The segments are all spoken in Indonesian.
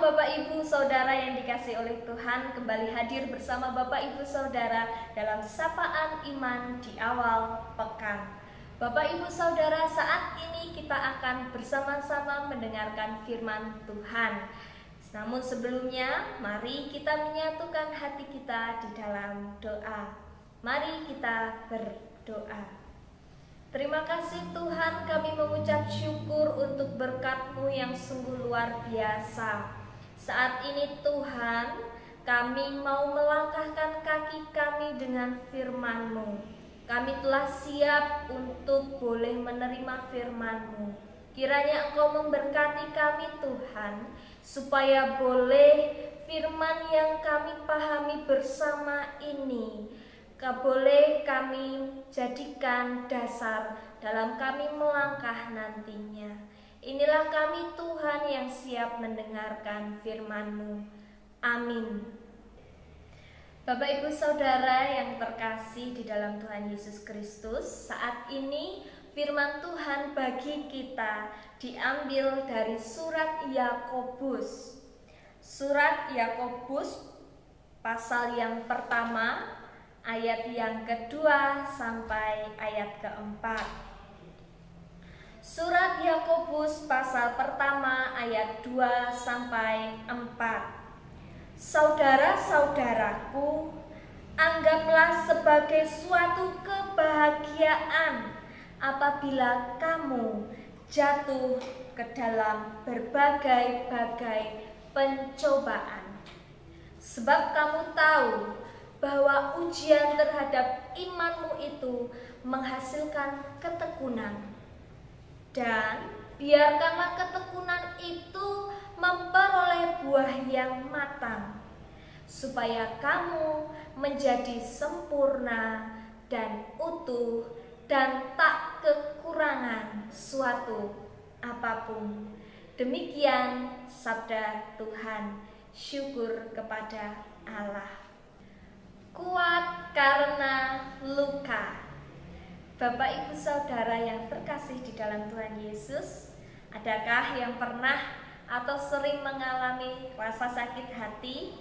Shalom Bapak Ibu Saudara yang dikasihi oleh Tuhan, kembali hadir bersama Bapak Ibu Saudara dalam Sapaan Iman di awal pekan. Bapak Ibu Saudara, saat ini kita akan bersama-sama mendengarkan firman Tuhan. Namun sebelumnya, mari kita menyatukan hati kita di dalam doa. Mari kita berdoa. Terima kasih Tuhan, kami mengucap syukur untuk berkat-Mu yang sungguh luar biasa. Saat ini Tuhan, kami mau melangkahkan kaki kami dengan firman-Mu. Kami telah siap untuk boleh menerima firman-Mu. Kiranya Engkau memberkati kami Tuhan, supaya boleh firman yang kami pahami bersama ini boleh kami jadikan dasar dalam kami melangkah nantinya. Inilah kami Tuhan yang siap mendengarkan firman-Mu. Amin. Bapak Ibu Saudara yang terkasih di dalam Tuhan Yesus Kristus, saat ini firman Tuhan bagi kita diambil dari surat Yakobus. Surat Yakobus pasal yang pertama, ayat yang kedua sampai ayat keempat. Surat Yakobus pasal pertama ayat 2 sampai 4. Saudara-saudaraku, anggaplah sebagai suatu kebahagiaan apabila kamu jatuh ke dalam berbagai-bagai pencobaan. Sebab kamu tahu bahwa ujian terhadap imanmu itu menghasilkan ketekunan. Dan biarkanlah ketekunan itu memperoleh buah yang matang, supaya kamu menjadi sempurna dan utuh dan tak kekurangan suatu apapun. Demikian sabda Tuhan. Syukur kepada Allah. Kuat karena luka. Bapak Ibu Saudara yang terkasih di dalam Tuhan Yesus, adakah yang pernah atau sering mengalami rasa sakit hati?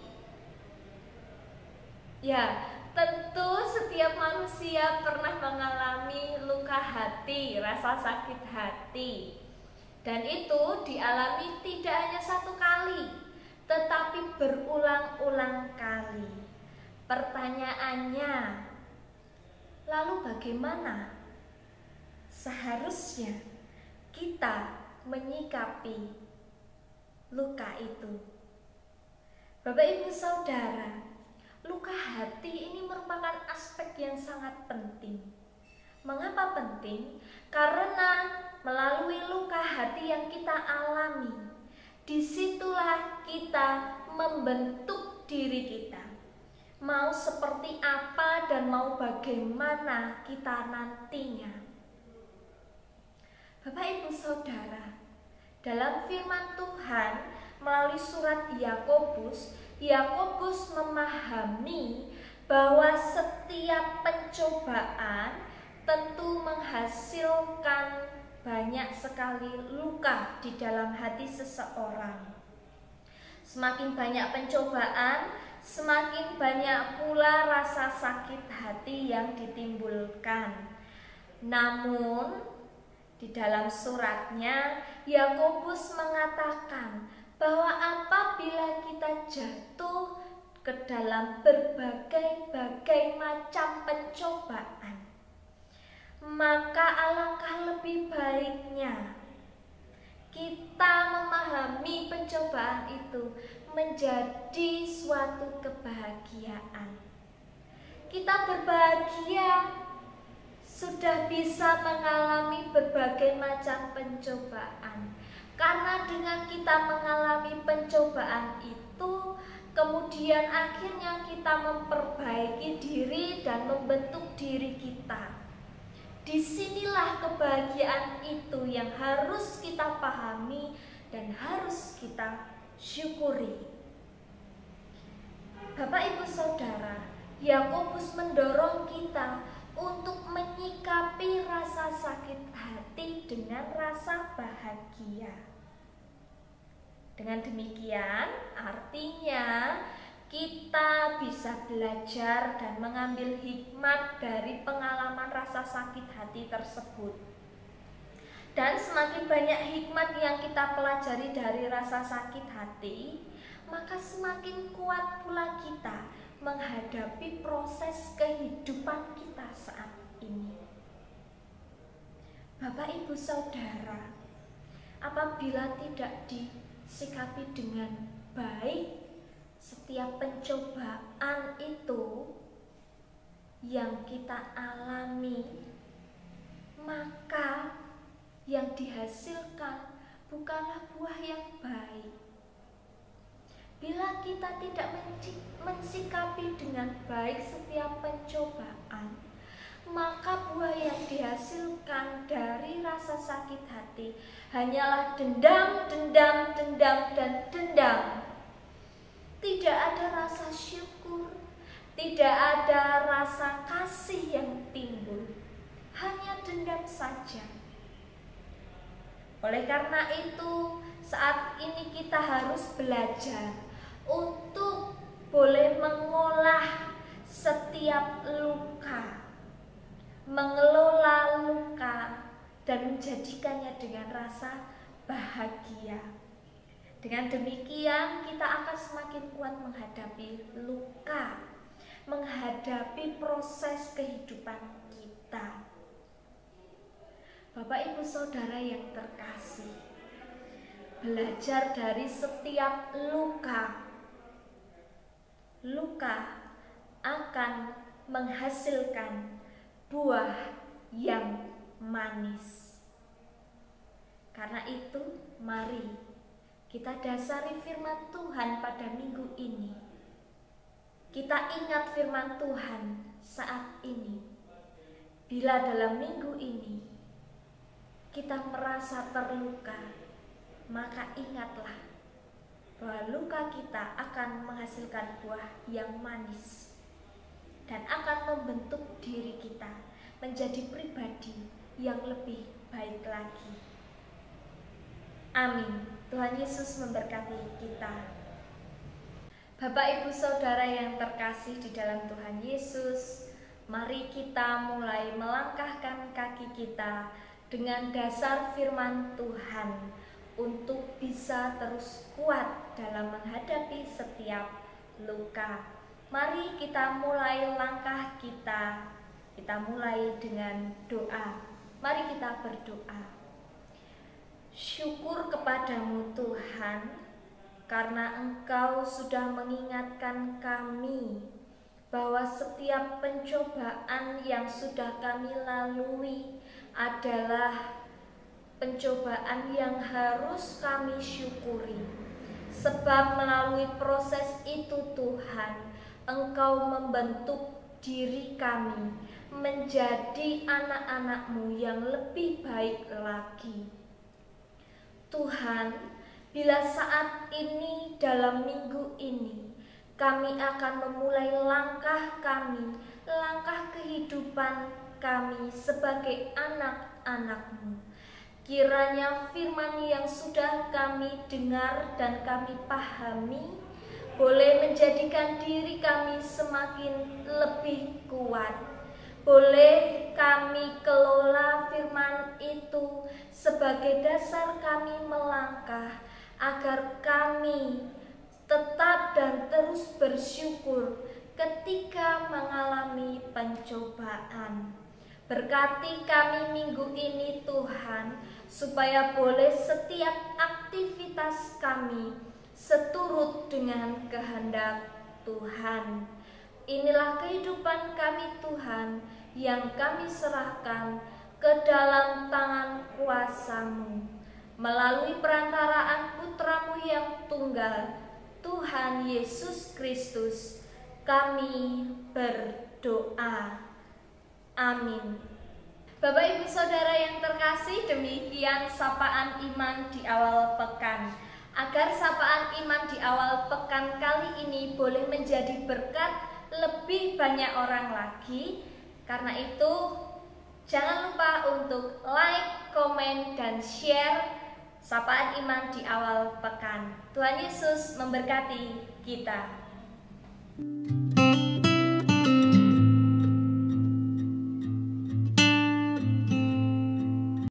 Ya, tentu setiap manusia pernah mengalami luka hati, rasa sakit hati. Dan itu dialami tidak hanya satu kali, tetapi berulang-ulang kali. Pertanyaannya, lalu bagaimana seharusnya kita menyikapi luka itu? Bapak Ibu Saudara, luka hati ini merupakan aspek yang sangat penting. Mengapa penting? Karena melalui luka hati yang kita alami, disitulah kita membentuk diri kita. Mau seperti apa dan mau bagaimana kita nantinya. Bapak Ibu Saudara, dalam firman Tuhan melalui surat Yakobus, Yakobus memahami bahwa setiap pencobaan tentu menghasilkan banyak sekali luka di dalam hati seseorang. Semakin banyak pencobaan, semakin banyak pula rasa sakit hati yang ditimbulkan. Namun, di dalam suratnya, Yakobus mengatakan bahwa apabila kita jatuh ke dalam berbagai-bagai macam pencobaan, maka alangkah lebih baiknya kita memahami pencobaan itu menjadi suatu kebahagiaan. Kita berbahagia sudah bisa mengalami berbagai macam pencobaan. Karena dengan kita mengalami pencobaan itu, kemudian akhirnya kita memperbaiki diri dan membentuk diri kita. Disinilah kebahagiaan itu yang harus kita pahami dan harus kita syukuri. Bapak Ibu Saudara, Yakobus mendorong kita untuk menyikapi rasa sakit hati dengan rasa bahagia. Dengan demikian, artinya kita bisa belajar dan mengambil hikmat dari pengalaman rasa sakit hati tersebut. Dan semakin banyak hikmat yang kita pelajari dari rasa sakit hati, maka semakin kuat pula kita menghadapi proses kehidupan kita saat ini. Bapak, Ibu, Saudara, apabila tidak disikapi dengan baik, setiap pencobaan itu yang kita alami, maka yang dihasilkan bukanlah buah yang baik. Bila kita tidak mensikapi dengan baik setiap pencobaan, maka buah yang dihasilkan dari rasa sakit hati hanyalah dendam, dan dendam. Tidak ada rasa syukur, tidak ada rasa kasih yang timbul, hanya dendam saja. Oleh karena itu, saat ini kita harus belajar untuk boleh mengolah setiap luka, mengelola luka, dan menjadikannya dengan rasa bahagia. Dengan demikian, kita akan semakin kuat menghadapi luka, menghadapi proses kehidupan kita. Bapak, Ibu, Saudara yang terkasih, belajar dari setiap luka. Luka akan menghasilkan buah yang manis. Karena itu, mari kita dasari firman Tuhan pada minggu ini. Kita ingat firman Tuhan saat ini. Bila dalam minggu ini kita merasa terluka, maka ingatlah bahwa luka kita akan menghasilkan buah yang manis dan akan membentuk diri kita menjadi pribadi yang lebih baik lagi. Amin. Tuhan Yesus memberkati kita. Bapak, Ibu, Saudara yang terkasih di dalam Tuhan Yesus, mari kita mulai melangkahkan kaki kita dengan dasar firman Tuhan untuk bisa terus kuat dalam menghadapi setiap luka. Mari kita mulai langkah kita. Kita mulai dengan doa. Mari kita berdoa. Syukur kepadamu Tuhan, karena Engkau sudah mengingatkan kami bahwa setiap pencobaan yang sudah kami lalui adalah pencobaan yang harus kami syukuri. Sebab melalui proses itu Tuhan, Engkau membentuk diri kami menjadi anak-anak-Mu yang lebih baik lagi. Tuhan, bila saat ini dalam minggu ini kami akan memulai langkah kami, langkah kehidupan kami sebagai anak-anak-Mu, kiranya firman yang sudah kami dengar dan kami pahami boleh menjadikan diri kami semakin lebih kuat. Boleh kami kelola firman itu sebagai dasar kami melangkah agar kami tetap dan terus bersyukur ketika mengalami pencobaan. Berkati kami minggu ini Tuhan, supaya boleh setiap aktivitas kami seturut dengan kehendak Tuhan. Inilah kehidupan kami Tuhan, yang kami serahkan ke dalam tangan kuasa-Mu. Melalui perantaraan Putra-Mu yang tunggal, Tuhan Yesus Kristus, kami berdoa. Amin. Bapak, Ibu, Saudara yang terkasih, demikian sapaan iman di awal pekan. Agar sapaan iman di awal pekan kali ini boleh menjadi berkat lebih banyak orang lagi. Karena itu, jangan lupa untuk like, komen, dan share Sapaan Iman di awal pekan. Tuhan Yesus memberkati kita.